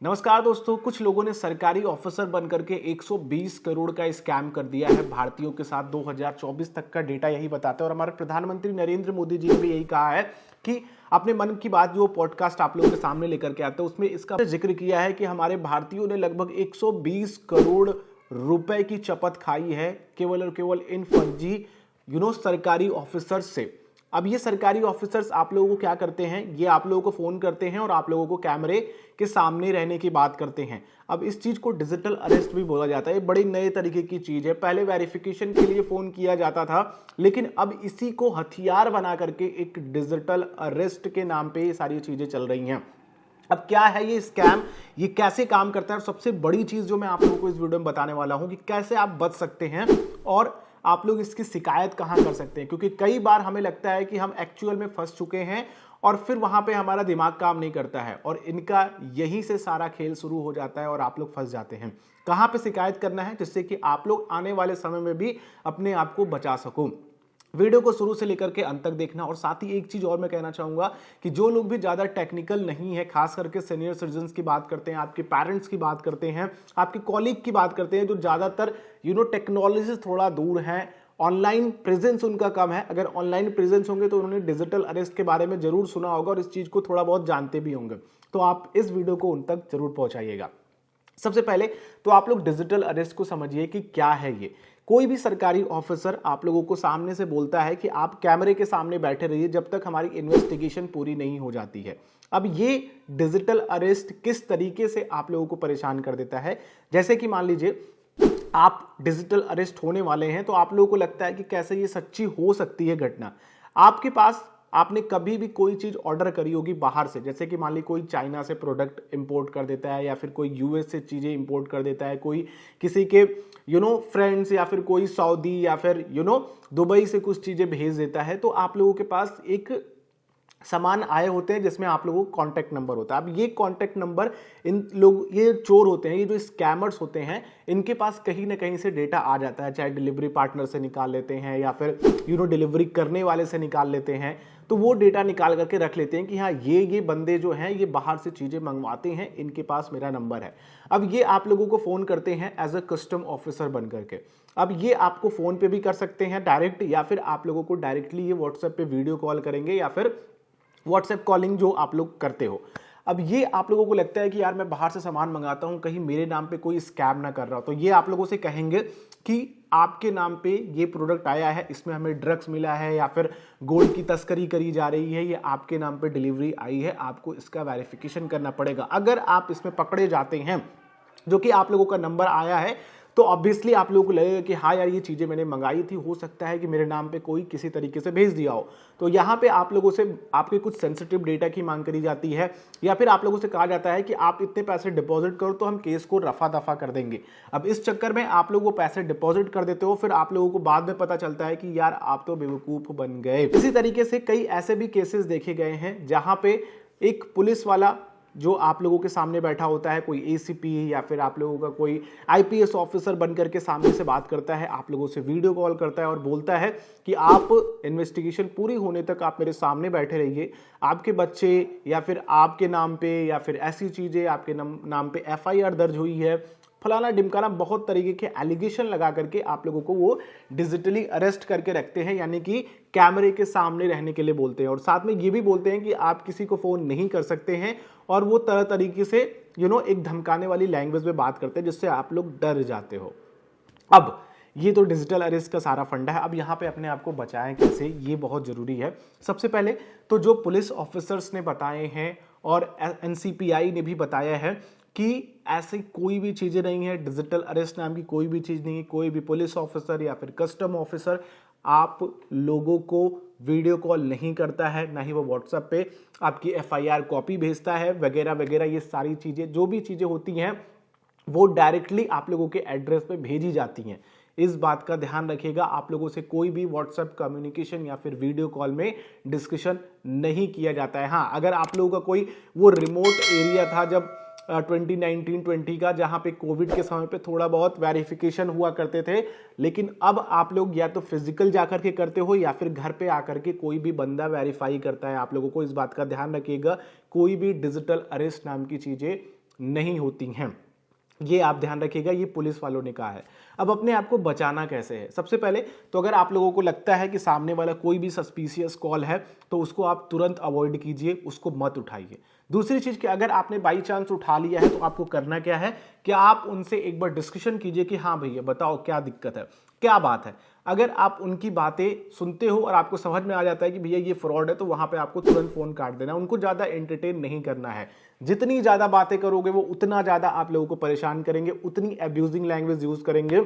नमस्कार दोस्तों, कुछ लोगों ने सरकारी ऑफिसर बनकर के 120 करोड़ का स्कैम कर दिया है भारतीयों के साथ। 2024 तक का डेटा यही बताता है और हमारे प्रधानमंत्री नरेंद्र मोदी जी ने भी यही कहा है कि अपने मन की बात जो पॉडकास्ट आप लोगों के सामने लेकर के आते हैं उसमें इसका जिक्र किया है कि हमारे भारतीयों ने लगभग 120 करोड़ रुपए की चपत खाई है केवल और केवल इन फर्जी सरकारी ऑफिसर्स से। अब ये सरकारी ऑफिसर्स आप लोगों को क्या करते हैं, ये आप लोगों को फोन करते हैं और आप लोगों को कैमरे के सामने रहने की बात करते हैं। अब इस चीज को डिजिटल अरेस्ट भी बोला जाता है। ये बड़ी नए तरीके की चीज है। पहले वेरिफिकेशन के लिए फोन किया जाता था, लेकिन अब इसी को हथियार बना करके एक डिजिटल अरेस्ट के नाम पे ये सारी चीजें चल रही हैं। अब क्या है ये स्कैम, ये कैसे काम करता है, और सबसे बड़ी चीज जो मैं आप लोगों को इस वीडियो में बताने वाला हूं कि कैसे आप बच सकते हैं और आप लोग इसकी शिकायत कहां कर सकते हैं। क्योंकि कई बार हमें लगता है कि हम एक्चुअल में फंस चुके हैं और फिर वहां पे हमारा दिमाग काम नहीं करता है और इनका यहीं से सारा खेल शुरू हो जाता है और आप लोग फंस जाते हैं। कहां पे शिकायत करना है जिससे कि आप लोग आने वाले समय में भी अपने आप को बचा सको। वीडियो को शुरू से लेकर के अंत तक देखना। और साथ ही एक चीज और मैं कहना चाहूंगा कि जो लोग भी ज्यादा टेक्निकल नहीं है, खास करके सीनियर सिटीजन की बात करते हैं, आपके पेरेंट्स की बात करते हैं, आपके कॉलीग की बात करते हैं, जो ज्यादातर टेक्नोलॉजी से थोड़ा दूर है, ऑनलाइन प्रेजेंस उनका कम है। अगर ऑनलाइन प्रेजेंस होंगे तो उन्होंने डिजिटल अरेस्ट के बारे में जरूर सुना होगा और इस चीज को थोड़ा बहुत जानते भी होंगे। तो आप इस वीडियो को उन तक जरूर पहुंचाइएगा। सबसे पहले तो आप लोग डिजिटल अरेस्ट को समझिए कि क्या है ये। कोई भी सरकारी ऑफिसर आप लोगों को सामने से बोलता है कि आप कैमरे के सामने बैठे रहिए जब तक हमारी इन्वेस्टिगेशन पूरी नहीं हो जाती है। अब ये डिजिटल अरेस्ट किस तरीके से आप लोगों को परेशान कर देता है, जैसे कि मान लीजिए आप डिजिटल अरेस्ट होने वाले हैं तो आप लोगों को लगता है कि कैसे ये सच्ची हो सकती है घटना। आपके पास आपने कभी भी कोई चीज ऑर्डर करी होगी बाहर से, जैसे कि मान ली कोई चाइना से प्रोडक्ट इंपोर्ट कर देता है या फिर कोई यूएस से चीजें इंपोर्ट कर देता है, कोई किसी के फ्रेंड्स या फिर कोई सऊदी या फिर दुबई से कुछ चीजें भेज देता है। तो आप लोगों के पास एक सामान आए होते हैं जिसमें आप लोगों को कॉन्टैक्ट नंबर होता है। अब ये कॉन्टैक्ट नंबर, ये चोर होते हैं, ये जो स्कैमर्स होते हैं, इनके पास कहीं ना कहीं से डेटा आ जाता है। चाहे डिलीवरी पार्टनर से निकाल लेते हैं या फिर डिलीवरी करने वाले से निकाल लेते हैं। तो वो डेटा निकाल करके रख लेते हैं कि हाँ ये बंदे जो हैं ये बाहर से चीजें मंगवाते हैं, इनके पास मेरा नंबर है। अब ये आप लोगों को फोन करते हैं एज अ कस्टम ऑफिसर बन करके। अब ये आपको फोन पे भी कर सकते हैं डायरेक्ट, या फिर आप लोगों को डायरेक्टली ये व्हाट्सएप पे वीडियो कॉल करेंगे या फिर व्हाट्सएप कॉलिंग जो आप लोग करते हो। अब ये आप लोगों को लगता है कि यार मैं बाहर से सामान मंगाता हूं, कहीं मेरे नाम पे कोई स्कैम ना कर रहा हो, तो ये आप लोगों से कहेंगे कि आपके नाम पे ये प्रोडक्ट आया है, इसमें हमें ड्रग्स मिला है या फिर गोल्ड की तस्करी करी जा रही है, ये आपके नाम पे डिलीवरी आई है, आपको इसका वेरिफिकेशन करना पड़ेगा। अगर आप इसमें पकड़े जाते हैं, जो कि आप लोगों का नंबर आया है, तो ऑब्वियसली आप लोगों को लगेगा कि हाँ यार ये चीजें मैंने मंगाई थी, हो सकता है कि मेरे नाम पे कोई किसी तरीके से भेज दिया हो। तो यहाँ पे आप लोगों से आपके कुछ सेंसिटिव डेटा की मांग करी जाती है या फिर आप लोगों से कहा जाता है कि आप इतने पैसे डिपॉजिट करो तो हम केस को रफा दफा कर देंगे। अब इस चक्कर में आप लोग वो पैसे डिपॉजिट कर देते हो, फिर आप लोगों को बाद में पता चलता है कि यार आप तो बेवकूफ बन गए। इसी तरीके से कई ऐसे भी केसेस देखे गए हैं जहां पे एक पुलिस वाला जो आप लोगों के सामने बैठा होता है, कोई एसीपी या फिर आप लोगों का कोई आईपीएस ऑफिसर बनकर के सामने से बात करता है, आप लोगों से वीडियो कॉल करता है और बोलता है कि आप इन्वेस्टिगेशन पूरी होने तक आप मेरे सामने बैठे रहिए, आपके बच्चे या फिर आपके नाम पे या फिर ऐसी चीजें आपके नाम पे एफआईआर दर्ज हुई है, फलाना ढिमकाना, बहुत तरीके के एलिगेशन लगा करके आप लोगों को वो डिजिटली अरेस्ट करके रखते हैं, यानी कि कैमरे के सामने रहने के लिए बोलते हैं। और साथ में ये भी बोलते हैं कि आप किसी को फोन नहीं कर सकते हैं और वो तरह तरीके से एक धमकाने वाली लैंग्वेज में बात करते हैं जिससे आप लोग डर जाते हो। अब ये तो डिजिटल अरेस्ट का सारा फंडा है। अब यहाँ पे अपने आप को बचाएं कैसे, ये बहुत जरूरी है। सबसे पहले तो जो पुलिस ऑफिसर्स ने बताए हैं और एनसीपीआई ने भी बताया है कि ऐसी कोई भी चीजें नहीं है, डिजिटल अरेस्ट नाम की कोई भी चीज नहीं है। कोई भी पुलिस ऑफिसर या फिर कस्टम ऑफिसर आप लोगों को वीडियो कॉल नहीं करता है, ना ही वो व्हाट्सएप पे आपकी एफआईआर कॉपी भेजता है वगैरह वगैरह। ये सारी चीजें, जो भी चीजें होती हैं, वो डायरेक्टली आप लोगों के एड्रेस पे भेजी जाती हैं। इस बात का ध्यान रखिएगा, आप लोगों से कोई भी व्हाट्सएप कम्युनिकेशन या फिर वीडियो कॉल में डिस्कशन नहीं किया जाता है। हाँ, अगर आप लोगों का कोई वो रिमोट एरिया था जब 2019-20 का, जहां पे कोविड के समय पे थोड़ा बहुत वेरिफिकेशन हुआ करते थे, लेकिन अब आप लोग या तो फिजिकल जाकर के करते हो या फिर घर पे आकर के कोई भी बंदा वेरीफाई करता है। आप लोगों को इस बात का ध्यान रखिएगा, कोई भी डिजिटल अरेस्ट नाम की चीजें नहीं होती हैं। ये आप ध्यान रखिएगा, ये पुलिस वालों ने कहा है। अब अपने आप को बचाना कैसे है? सबसे पहले तो अगर आप लोगों को लगता है कि सामने वाला कोई भी सस्पिशियस कॉल है तो उसको आप तुरंत अवॉइड कीजिए, उसको मत उठाइए। दूसरी चीज कि अगर आपने बाई चांस उठा लिया है तो आपको करना क्या है कि आप उनसे एक बार डिस्कशन कीजिए कि हाँ भैया बताओ क्या दिक्कत है, क्या बात है। अगर आप उनकी बातें सुनते हो और आपको समझ में आ जाता है कि भैया ये फ्रॉड है, तो वहां पे आपको तुरंत फोन काट देना, उनको ज्यादा एंटरटेन नहीं करना है। जितनी ज्यादा बातें करोगे वो उतना ज्यादा आप लोगों को परेशान करेंगे, उतनी अब्यूजिंग लैंग्वेज यूज करेंगे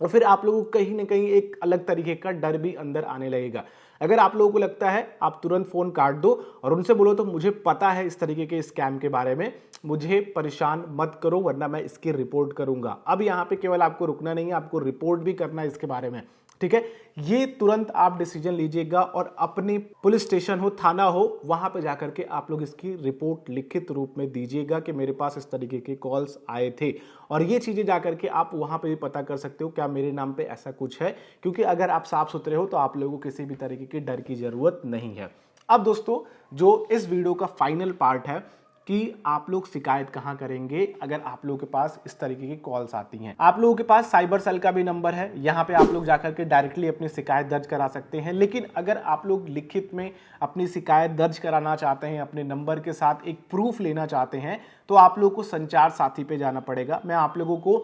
और फिर आप लोगों को कहीं ना कहीं एक अलग तरीके का डर भी अंदर आने लगेगा। अगर आप लोगों को लगता है आप तुरंत फोन काट दो और उनसे बोलो तो मुझे पता है इस तरीके के स्कैम के बारे में, मुझे परेशान मत करो वरना मैं इसकी रिपोर्ट करूंगा। अब यहाँ पे केवल आपको रुकना नहीं है, आपको रिपोर्ट भी करना है इसके बारे में, ठीक है। ये तुरंत आप डिसीजन लीजिएगा और अपने पुलिस स्टेशन हो, थाना हो, वहां पे जाकर के आप लोग इसकी रिपोर्ट लिखित रूप में दीजिएगा कि मेरे पास इस तरीके के कॉल्स आए थे। और ये चीजें जाकर के आप वहां पे भी पता कर सकते हो क्या मेरे नाम पे ऐसा कुछ है, क्योंकि अगर आप साफ सुथरे हो तो आप लोगों को किसी भी तरीके के डर की जरूरत नहीं है। अब दोस्तों जो इस वीडियो का फाइनल पार्ट है कि आप लोग शिकायत कहां करेंगे अगर आप लोगों के पास इस तरीके की कॉल्स आती हैं। आप लोगों के पास साइबर सेल का भी नंबर है, यहां पे आप लोग जाकर के डायरेक्टली अपनी शिकायत दर्ज करा सकते हैं। लेकिन अगर आप लोग लिखित में अपनी शिकायत दर्ज कराना चाहते हैं, अपने नंबर के साथ एक प्रूफ लेना चाहते हैं, तो आप लोगों को संचार साथी पे जाना पड़ेगा। मैं आप लोगों को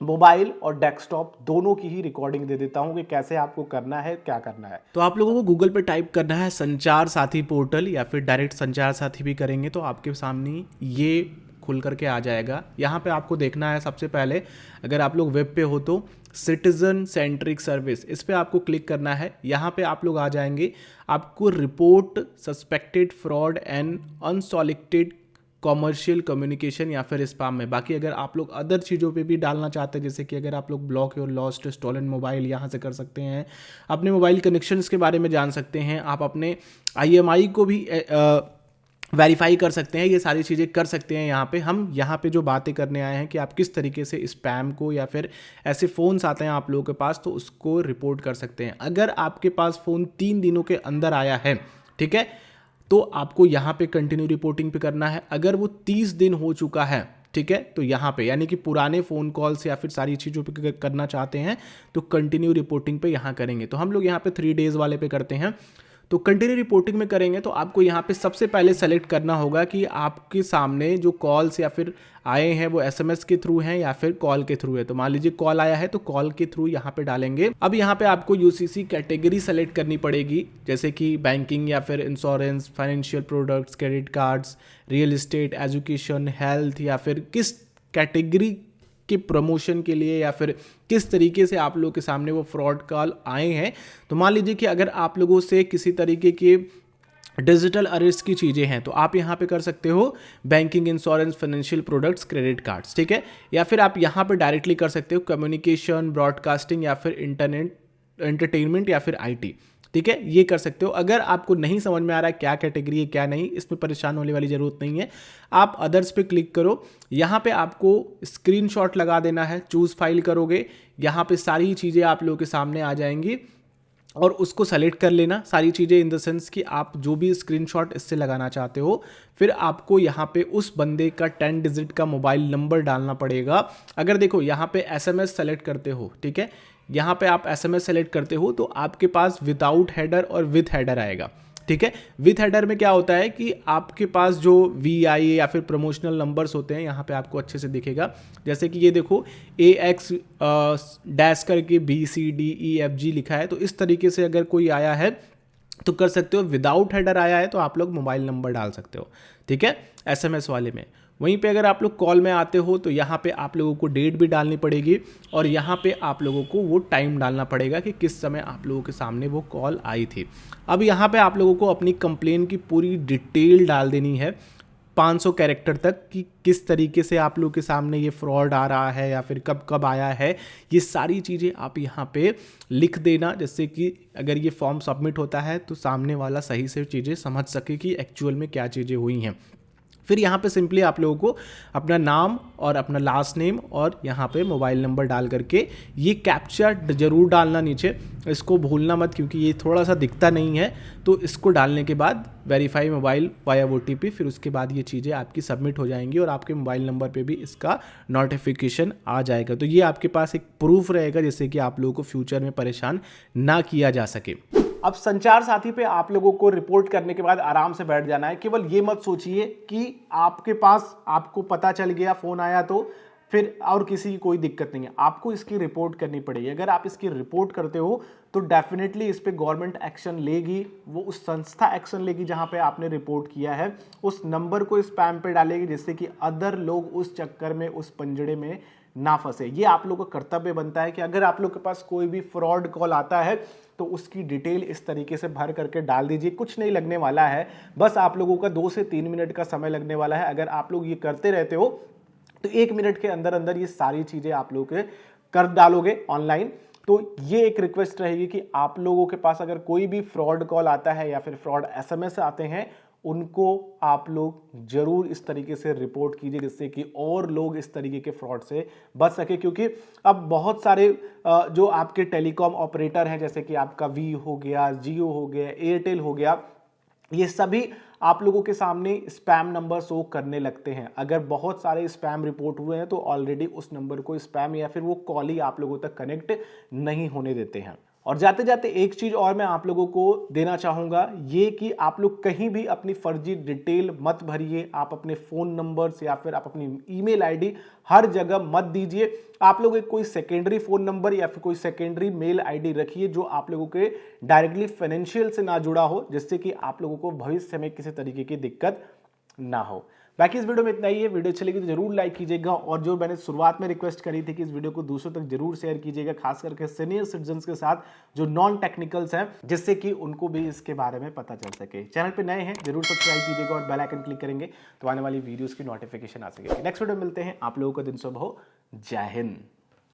मोबाइल और डेस्कटॉप दोनों की ही रिकॉर्डिंग दे देता हूं कि कैसे आपको करना है, क्या करना है। तो आप लोगों को गूगल पे टाइप करना है संचार साथी पोर्टल या फिर डायरेक्ट संचार साथी भी करेंगे तो आपके सामने ये खुल करके आ जाएगा। यहाँ पे आपको देखना है सबसे पहले, अगर आप लोग वेब पे हो तो सिटीजन सेंट्रिक सर्विस, इस पे आपको क्लिक करना है। यहाँ पे आप लोग आ जाएंगे, आपको report suspected fraud and unsolicited commercial communication या फिर स्पैम में। बाकी अगर आप लोग अदर चीज़ों पे भी डालना चाहते हैं, जैसे कि अगर आप लोग block your lost stolen mobile यहाँ से कर सकते हैं, अपने मोबाइल कनेक्शंस के बारे में जान सकते हैं, आप अपने IMI को भी वेरीफाई कर सकते हैं, ये सारी चीज़ें कर सकते हैं। हम यहाँ पे जो बातें करने आए हैं कि आप किस तरीके से स्पैम को या फिर ऐसे फ़ोन्स आते हैं आप लोगों के पास तो उसको रिपोर्ट कर सकते हैं। अगर आपके पास फ़ोन 3 दिनों के अंदर आया है, ठीक है, तो आपको यहाँ पे कंटिन्यू रिपोर्टिंग पे करना है। अगर वो 30 दिन हो चुका है, ठीक है, तो यहाँ पे यानी कि पुराने फ़ोन कॉल्स या फिर सारी चीज़ों पे करना चाहते हैं तो कंटिन्यू रिपोर्टिंग पे यहाँ करेंगे। तो हम लोग यहाँ पे 3 डेज़ वाले पे करते हैं। तो कंटिन्यू रिपोर्टिंग में करेंगे तो आपको यहाँ पे सबसे पहले सेलेक्ट करना होगा कि आपके सामने जो कॉल्स या फिर आए हैं वो SMS के थ्रू हैं या फिर कॉल के थ्रू है। तो मान लीजिए कॉल आया है तो कॉल के थ्रू यहाँ पे डालेंगे। अब यहाँ पे आपको UCC कैटेगरी सेलेक्ट करनी पड़ेगी, जैसे कि बैंकिंग या फिर insurance, financial products, credit cards, real estate, education, health, या फिर किस कैटेगरी के प्रमोशन के लिए या फिर किस तरीके से आप लोगों के सामने वो फ्रॉड कॉल आए हैं। तो मान लीजिए कि अगर आप लोगों से किसी तरीके के डिजिटल अरेस्ट की चीज़ें हैं तो आप यहाँ पे कर सकते हो banking, insurance, financial products, credit cards, ठीक है। या फिर आप यहाँ पे डायरेक्टली कर सकते हो कम्युनिकेशन, ब्रॉडकास्टिंग या फिर इंटरनेट, एंटरटेनमेंट या फिर IT, ठीक है, ये कर सकते हो। अगर आपको नहीं समझ में आ रहा है क्या कैटेगरी है क्या नहीं, इसमें परेशान होने वाली ज़रूरत नहीं है, आप अदर्स पे क्लिक करो। यहाँ पे आपको स्क्रीनशॉट लगा देना है, चूज़ फाइल करोगे, यहाँ पे सारी चीज़ें आप लोगों के सामने आ जाएंगी और उसको सेलेक्ट कर लेना सारी चीज़ें, इन द सेंस कि आप जो भी स्क्रीनशॉट इससे लगाना चाहते हो। फिर आपको यहाँ पे उस बंदे का 10 डिजिट का मोबाइल नंबर डालना पड़ेगा। अगर देखो यहाँ पे SMS सेलेक्ट करते हो, ठीक है, यहाँ पे आप SMS सेलेक्ट करते हो तो आपके पास विदाउट हेडर और विथ हेडर आएगा, ठीक है। विथ हेडर में क्या होता है कि आपके पास जो VI या फिर प्रमोशनल नंबर्स होते हैं यहाँ पे आपको अच्छे से दिखेगा, जैसे कि ये देखो AX डैश करके BCDEFG लिखा है। तो इस तरीके से अगर कोई आया है तो कर सकते हो। विदाउट हेडर आया है तो आप लोग मोबाइल नंबर डाल सकते हो, ठीक है, SMS वाले में। वहीं पे अगर आप लोग कॉल में आते हो तो यहाँ पे आप लोगों को डेट भी डालनी पड़ेगी और यहाँ पे आप लोगों को वो टाइम डालना पड़ेगा कि किस समय आप लोगों के सामने वो कॉल आई थी। अब यहाँ पे आप लोगों को अपनी कंप्लेन की पूरी डिटेल डाल देनी है 500 कैरेक्टर तक कि किस तरीके से आप लोगों के सामने ये फ्रॉड आ रहा है या फिर कब कब आया है। ये सारी चीज़ें आप यहाँ पे लिख देना, जिससे कि अगर ये फॉर्म सबमिट होता है तो सामने वाला सही से चीज़ें समझ सके कि एक्चुअल में क्या चीज़ें हुई हैं। फिर यहाँ पे सिंपली आप लोगों को अपना नाम और अपना लास्ट नेम और यहाँ पे मोबाइल नंबर डाल करके ये कैप्चा जरूर डालना नीचे, इसको भूलना मत क्योंकि ये थोड़ा सा दिखता नहीं है। तो इसको डालने के बाद वेरीफाई मोबाइल वाया OTP, फिर उसके बाद ये चीज़ें आपकी सबमिट हो जाएंगी और आपके मोबाइल नंबर पे भी इसका नोटिफिकेशन आ जाएगा। तो ये आपके पास एक प्रूफ रहेगा जिससे कि आप लोगों को फ्यूचर में परेशान ना किया जा सके। अब संचार साथी पे आप लोगों को रिपोर्ट करने के बाद आराम से बैठ जाना है। केवल ये मत सोचिए कि आपके पास आपको पता चल गया, फोन आया तो फिर और किसी की कोई दिक्कत नहीं है, आपको इसकी रिपोर्ट करनी पड़ेगी। अगर आप इसकी रिपोर्ट करते हो तो डेफिनेटली इस पे गवर्नमेंट एक्शन लेगी, वो उस संस्था एक्शन लेगी जहां पे आपने रिपोर्ट किया है, उस नंबर को स्पैम पे डालेगी जिससे कि अदर लोग उस चक्कर में, उस पंजड़े में ना फंसे। ये आप लोगों का कर्तव्य बनता है कि अगर आप लोग के पास कोई भी फ्रॉड कॉल आता है तो उसकी डिटेल इस तरीके से भर करके डाल दीजिए। कुछ नहीं लगने वाला है, बस आप लोगों का 2 से 3 मिनट का समय लगने वाला है। अगर आप लोग ये करते रहते हो तो 1 मिनट के अंदर अंदर ये सारी चीजें आप लोग कर डालोगे ऑनलाइन। तो ये एक रिक्वेस्ट रहेगी कि आप लोगों के पास अगर कोई भी फ्रॉड कॉल आता है या फिर फ्रॉड SMS आते हैं, उनको आप लोग जरूर इस तरीके से रिपोर्ट कीजिए जिससे कि और लोग इस तरीके के फ्रॉड से बच सके। क्योंकि अब बहुत सारे जो आपके टेलीकॉम ऑपरेटर हैं, जैसे कि आपका वी हो गया, जियो हो गया, एयरटेल हो गया, ये सभी आप लोगों के सामने स्पैम नंबर शो करने लगते हैं। अगर बहुत सारे स्पैम रिपोर्ट हुए हैं तो ऑलरेडी उस नंबर को स्पैम या फिर वो कॉल ही आप लोगों तक कनेक्ट नहीं होने देते हैं। और जाते जाते एक चीज और मैं आप लोगों को देना चाहूंगा, ये कि आप लोग कहीं भी अपनी फर्जी डिटेल मत भरिए। आप अपने फोन नंबर से या फिर आप अपनी ईमेल आईडी हर जगह मत दीजिए। आप लोग एक कोई सेकेंडरी फोन नंबर या फिर कोई सेकेंडरी मेल आईडी रखिए जो आप लोगों के डायरेक्टली फाइनेंशियल से ना जुड़ा हो, जिससे कि आप लोगों को भविष्य में किसी तरीके की दिक्कत ना हो। बाकी इस वीडियो में इतना ही है। वीडियो अच्छी लगी तो जरूर लाइक कीजिएगा और जो मैंने शुरुआत में रिक्वेस्ट करी थी कि इस वीडियो को दूसरों तक जरूर शेयर कीजिएगा, खास करके सीनियर सिटीजन्स के साथ जो नॉन टेक्निकल्स हैं, जिससे कि उनको भी इसके बारे में पता चल सके। चैनल पे नए हैं जरूर सब्सक्राइब कीजिएगा और बेल आइकन क्लिक करेंगे तो आने वाली वीडियोस की नोटिफिकेशन आ सकेगी। नेक्स्ट वीडियो मिलते हैं। आप लोगों का दिन शुभ हो। जय हिंद।